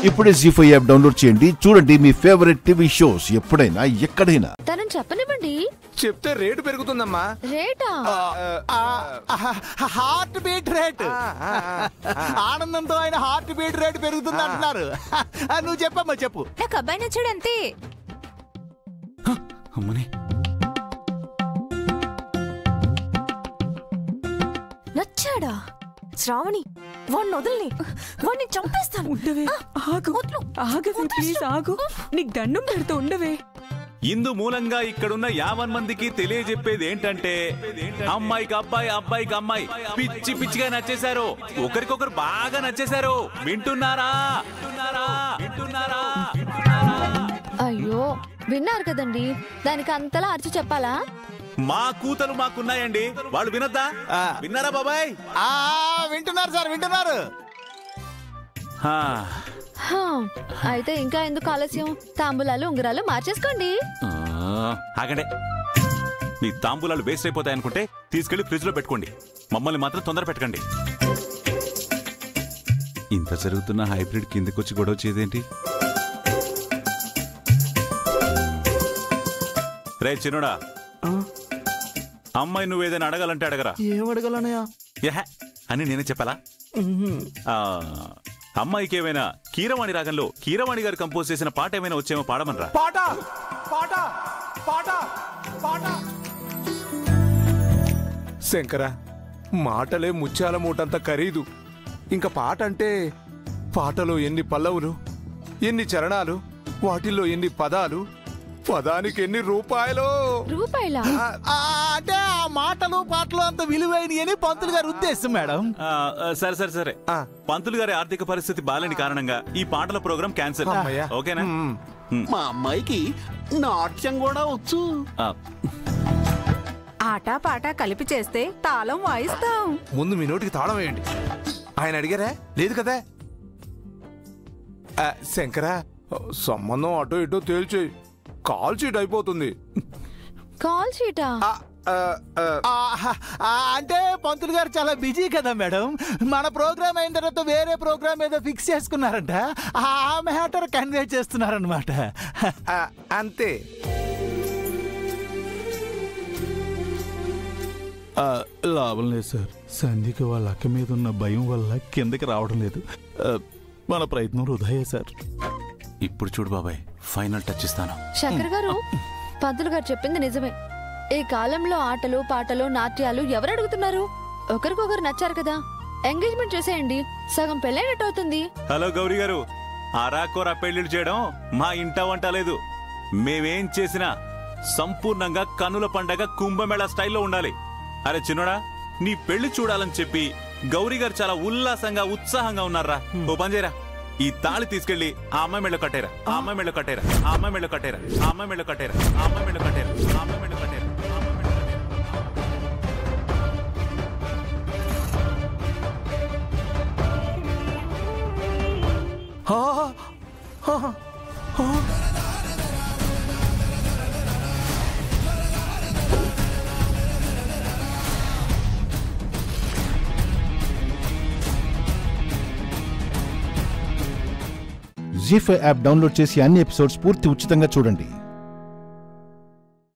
ఇప్పుడే జీ5 app download చేయండి. చూడండి మీ ఫేవరెట్ టీవీ షోస్ ఎప్పుడైనా ఎక్కడైనా. తనని చెప్పనివ్వండి. చెప్తే రేటు పెరుగుతుందమ్మా. రేటా? Heart beat rate. ఆనందంతో ఆయన హార్ట్ బీట్ రేట్ పెరుగుతుంది అంటున్నారు. నువ్వు చెప్పమ్మా, చెప్పు. నాకు అబ్బాయి నచ్చాడు అంతే. అమ్మని నచ్చాడా? శ్రావణి, వాడిని వదిలిని, వాడిని చంపేస్తాను. ఉండవే, ఆగు, ఆగవే ప్లీజ్, ఆగు, నీకు దండం పెడుతూ ఉండవే. ఇందు మూలంగా ఇక్కడున్న 50 మందికి తెలియజెప్పేది ఏంటంటే, అమ్మాయికి అబ్బాయి, అబ్బాయికి అమ్మాయి పిచ్చి పిచ్చిగా నచ్చేశారు. ఒకరికొకరు బాగా నచ్చేశారు. వింటున్నారా? వింటున్నారా? అయ్యో, విన్నారు కదండి, దానికి అంతలా అరిచి చెప్పాలా? మా కూతలు మాకున్నాయండి, వాళ్ళు వినొద్దా? విన్నారా బాబాయ్? వింటున్నారు సార్, వింటున్నారు. అయితే ఇంకా ఎందుకు ఆలస్యం? తాంబూలాలు ఉంగరాలు మార్చేసుకోండి. ఆగండి, మీ తాంబూలాలు వేస్ట్ అయిపోతాయి అనుకుంటే తీసుకెళ్లి ఫ్రిడ్జ్ లో పెట్టుకోండి. మమ్మల్ని మాత్రం తొందర పెట్టకండి. ఇంత జరుగుతున్న హైబ్రిడ్ కిందకొచ్చి గొడవ చేదేంటి? రే చిన్నోడా, అమ్మాయి నువ్వేదైనా అడగాలంటే అడగరా. ఏం అడగాలన్నయ్యా? అని నేనే చెప్పాలా? అమ్మాయికి ఏమైనా కీరవాణి రాగంలో కీరవాణి గారు కంపోజ్ చేసిన పాట ఏమైనా వచ్చేమో పాడమనరా. పాట పాట పాట పాట. శంకర, మాటలే ముత్యాల మూటంత ఖరీదు. ఇంకా పాట అంటే పాటలో ఎన్ని పల్లవులు, ఎన్ని చరణాలు, వాటిల్లో ఎన్ని పదాలు, పదానికి ఎన్ని రూపాయలు. రూపాయలా? అంటే ఆ మాటలు పాటలు అంత విలువైన అని పంతులు గారి ఉద్దేశం మేడం. సరే సరే సరే, పంతులు గారి ఆర్థిక పరిస్థితి బాలేని కారణంగా ఈ పాటల ప్రోగ్రాం క్యాన్సిల్. ఓకేనా? మా అమ్మాయికి నాట్యం కూడా వచ్చు. ఆట పాట కలిపి చేస్తే తాళం వాయిస్తాం. ముందు మీ నోటికి తాళం వేయండి. ఆయన అడిగారా? లేదు కదా. శంకర, సంబంధం అటో ఇటో తేల్చేయి, కాల్ షీట్ అయిపోతుంది. కాల్ షీటా? అంటే పంతులు గారు చాలా బిజీ కదా మేడం. మన ప్రోగ్రామ్ అయిన తర్వాత వేరే ప్రోగ్రామ్ ఏదో ఫిక్స్ చేసుకున్నారంట. ఆ మ్యాటర్ కన్వే చేస్తున్నారనమాట. అంతే. లాభం లేదు సార్. సంధ్యకి వాళ్ళ అక్క మీద ఉన్న భయం వల్ల కిందకి రావడం లేదు. మన ప్రయత్నం వృధాయే సార్. ఇప్పుడు చూడు బాబాయ్, ఫైనల్ టచ్ ఇస్తాను. శంకర్ గారు, పంతులు గారు చెప్పింది నిజమే. ఈ కాలంలో ఆటలు పాటలు నాట్యాలు ఎవరు అడుగుతున్నారు? ఒకరికొకరు నచ్చారు కదా, ఎంగేజ్మెంట్ చేసేయండి, సగం పెళ్ళైనట్టు అవుతుంది. హలో గౌరీ గారు, అరాకొరా పెళ్లిళ్ళు చేయడం మా ఇంట వంట లేదు. మేమేం చేసినా సంపూర్ణంగా కన్నుల పండగ కుంభమేళ స్టైల్లో ఉండాలి. అరే చిన్నోడా, నీ పెళ్లి చూడాలని చెప్పి గౌరీ గారు చాలా ఉల్లాసంగా ఉత్సాహంగా ఉన్నారా. ఓ పనిచేయరా, ఈ తాళి తీసుకెళ్లి ఆ అమ్మాయి మెళ్ళ కట్టేరా, ఆ అమ్మాయి మెళ్ళ కట్టేరా, ఆ అమ్మాయి మెళ్ళ కట్టేరా, ఆ అమ్మాయి మెళ్ళ కట్టేరా, ఆ అమ్మాయి మెళ్ళ కట్టేరా, ఆ అమ్మాయి మెళ్ళ కట్టేరా. జీ5 యాప్ డౌన్లోడ్ చేసి అన్ని ఎపిసోడ్స్ పూర్తి ఉచితంగా చూడండి.